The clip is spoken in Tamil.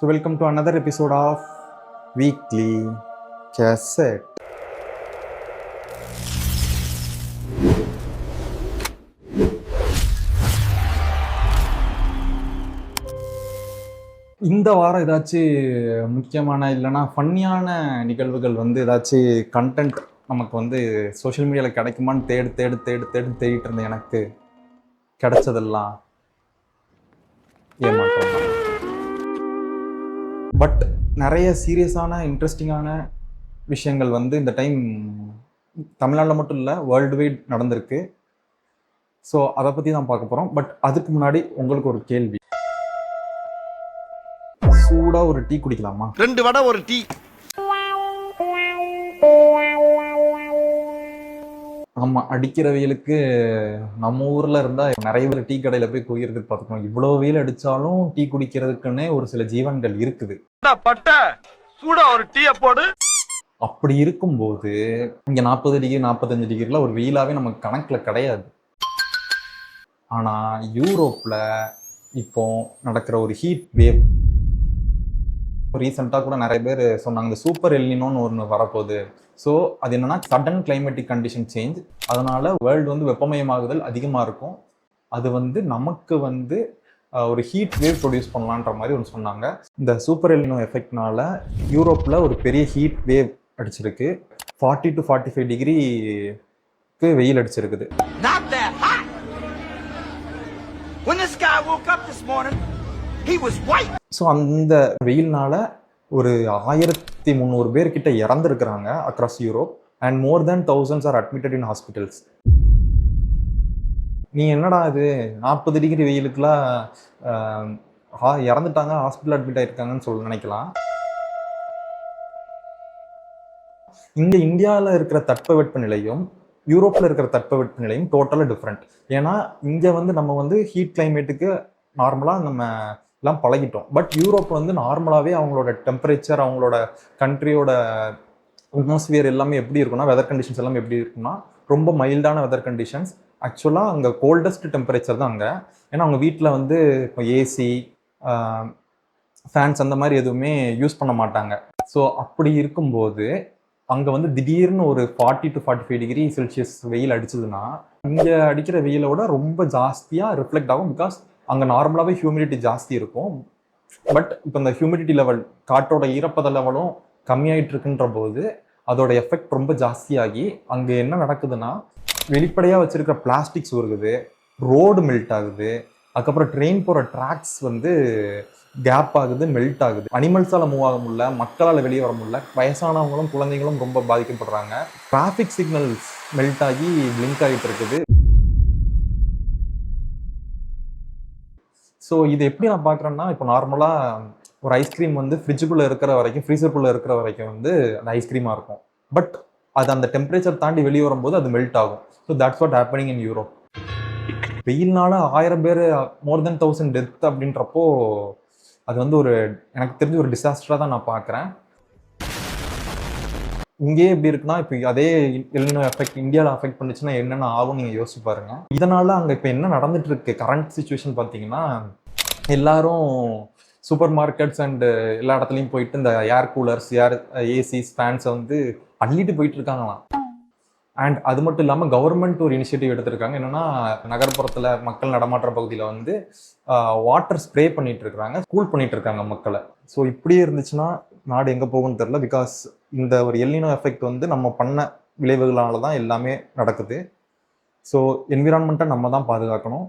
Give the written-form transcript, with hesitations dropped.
So, welcome to another episode of Weekly Cassette. இந்த வாரம் ஏதாச்சும் முக்கியமான இல்லைன்னா ஃபன்னியான நிகழ்வுகள் ஏதாச்சும் கண்டென்ட் நமக்கு சோஷியல் மீடியாவில் கிடைக்குமான்னு தேடிட்டு இருந்த எனக்கு கிடைச்சதெல்லாம் ஏமாற்றம். பட் நிறைய சீரியஸான இன்ட்ரெஸ்டிங்கான விஷயங்கள் இந்த டைம் தமிழ்நாட்டில் மட்டும் இல்லை வேர்ல்டு வைட் நடந்திருக்கு. ஸோ அதை பற்றி தான் பார்க்க போகிறோம். பட் அதுக்கு முன்னாடி உங்களுக்கு ஒரு கேள்வி, சூடாக ஒரு டீ குடிக்கலாமா? 2 வடை ஒரு டீ. ஆமாம், அடிக்கிற வெயிலுக்கு நம்ம ஊரில் இருந்தால் நிறைய பேர் டீ கடையில் போய் குடிக்கிறதுக்கு பார்த்துக்கணும். இவ்வளோ வெயில் அடித்தாலும் டீ குடிக்கிறதுக்குன்னே ஒரு சில ஜீவன்கள் இருக்குது. சூடா ஒரு டீ போடு. அப்படி இருக்கும்போது இங்கே 40 டிகிரி 45 டிகிரிலாம் ஒரு வெயிலாகவே நமக்கு கணக்கில் கிடையாது. ஆனால் யூரோப்பில் இப்போ நடக்கிற ஒரு ஹீட் வேவ், ரீசெண்டாக கூட நிறைய பேர் சொன்னாங்க இந்த சூப்பர் எல்னினோன்னு ஒன்று வரப்போகுது. ஸோ அது என்னன்னா சடன் கிளைமேட்டிக் கண்டிஷன் சேஞ்ச், அதனால வேர்ல்டு வெப்பமயமாகுதல் அதிகமாக இருக்கும். அது நமக்கு ஒரு ஹீட் வேவ் ப்ரொடியூஸ் பண்ணலான்ற மாதிரி ஒன்று சொன்னாங்க. இந்த சூப்பர் எல்னினோ எஃபெக்ட்னால யூரோப்பில் ஒரு பெரிய ஹீட் வேவ் அடிச்சிருக்கு. 40 to 45 டிகிரிக்கு வெயில் அடிச்சிருக்குது. ஸோ அந்த வெயில்னால ஒரு 1300 பேர் கிட்ட இறந்துருக்குறாங்க across Europe, and more than thousands are admitted in ஹாஸ்பிட்டல்ஸ். நீ என்னடா இது 40 டிகிரி வெயிலுக்குலாம் இறந்துட்டாங்க, ஹாஸ்பிட்டல் அட்மிட் ஆயிருக்காங்கன்னு சொல்லி நினைக்கலாம். இங்கே இந்தியாவில் இருக்கிற தட்பவெட்ப நிலையும் யூரோப்பில் இருக்கிற தட்பவெட்ப நிலையும் டோட்டலாக டிஃப்ரெண்ட். ஏன்னா இங்கே நம்ம ஹீட் கிளைமேட்டுக்கு நார்மலாக நம்ம எல்லாம் பழகிட்டோம். பட் யூரோப் நார்மலாகவே அவங்களோட டெம்பரேச்சர், அவங்களோட கண்ட்ரியோட அட்மாஸ்பியர் எல்லாமே எப்படி இருக்குன்னா, வெதர் கண்டிஷன்ஸ் எல்லாமே எப்படி இருக்குன்னா ரொம்ப மைல்டான வெதர் கண்டிஷன்ஸ். ஆக்சுவலாக அங்கே கோல்டஸ்ட் டெம்பரேச்சர் தான் அங்கே. ஏன்னா அவங்க வீட்டில் இப்போ ஏசி, ஃபேன்ஸ் அந்த மாதிரி எதுவுமே யூஸ் பண்ண மாட்டாங்க. ஸோ அப்படி இருக்கும்போது அங்கே திடீர்னு ஒரு 40 to 45 டிகிரி செல்சியஸ் வெயில் அடிச்சதுன்னா இங்கே அடிக்கிற வெயிலோட ரொம்ப ஜாஸ்தியாக ரிஃப்ளெக்ட் ஆகும். பிகாஸ் அங்கே நார்மலாகவே ஹியூமிடிட்டி ஜாஸ்தி இருக்கும். பட் இப்போ இந்த ஹியூமிடிட்டி லெவல், காற்றோட ஈரப்பத லெவலும் கம்மியாயிட்டு இருக்குன்ற போது அதோட எஃபெக்ட் ரொம்ப ஜாஸ்தியாகி அங்கே என்ன நடக்குதுன்னா வெளிப்படையாக வச்சிருக்கிற பிளாஸ்டிக்ஸ் உருகுது, ரோடு மெல்ட் ஆகுது, அதுக்கப்புறம் ட்ரெயின் போகிற ட்ராக்ஸ் கேப் ஆகுது, மெல்ட் ஆகுது. அனிமல்ஸால் மூவ் ஆக முடியல, மக்களால் வெளியே வர முடியல, வயசானவங்களும் குழந்தைங்களும் ரொம்ப பாதிக்கப்படுறாங்க. டிராஃபிக் சிக்னல்ஸ் மெல்ட் ஆகி பிளிங்க் ஆகிட்டு இருக்குது. ஸோ இது எப்படி நான் பார்க்குறேன்னா, இப்போ நார்மலாக ஒரு ஐஸ்கிரீம் ஃப்ரிட்ஜுக்குள்ளே இருக்கிற வரைக்கும், ஃப்ரீசருக்குள்ளே இருக்கிற வரைக்கும் அந்த ஐஸ்கிரீமாக இருக்கும். பட் அது அந்த டெம்பரேச்சர் தாண்டி வெளியே வரும்போது அது மெல்ட் ஆகும். So that's what happening in Europe. வெயில்னால 1000 பேர், மோர் தென் 1000 டெத் அப்படின்றப்போ அது ஒரு எனக்கு தெரிஞ்ச ஒரு டிசாஸ்டராக தான் நான் பார்க்குறேன். இங்கேயே எப்படி இருக்குன்னா, இப்போ அதே எல்னினோ எஃபெக்ட் இந்தியாவில் அஃபெக்ட் பண்ணுச்சுன்னா என்னென்ன ஆகும் நீங்கள் யோசிச்சு பாருங்க. இதனால அங்கே இப்போ என்ன நடந்துட்டு இருக்கு கரண்ட் சுச்சுவேஷன் பார்த்தீங்கன்னா, எல்லாரும் சூப்பர் மார்க்கெட்ஸ் அண்ட் எல்லா இடத்துலையும் போயிட்டு இந்த ஏர் கூலர்ஸ், ஏசிஸ், ஃபேன்ஸை அள்ளிட்டு போயிட்டு இருக்காங்களாம். அண்ட் அது மட்டும் இல்லாமல் கவர்மெண்ட் ஒரு இனிஷியேட்டிவ் எடுத்திருக்காங்க. என்னன்னா, நகர்ப்புறத்தில் மக்கள் நடமாற்ற பகுதியில் வாட்டர் ஸ்ப்ரே பண்ணிட்டு இருக்காங்க, கூல் பண்ணிட்டு இருக்காங்க மக்களை. ஸோ இப்படியே இருந்துச்சுன்னா நாடு எங்கே போகும்னு தெரில. பிகாஸ் இந்த ஒரு எல்னினோ எஃபெக்ட் நம்ம பண்ண விளைவுகளால தான் எல்லாமே நடக்குது. ஸோ என்விரான்மெண்ட்டை நம்ம தான் பாதுகாக்கணும்.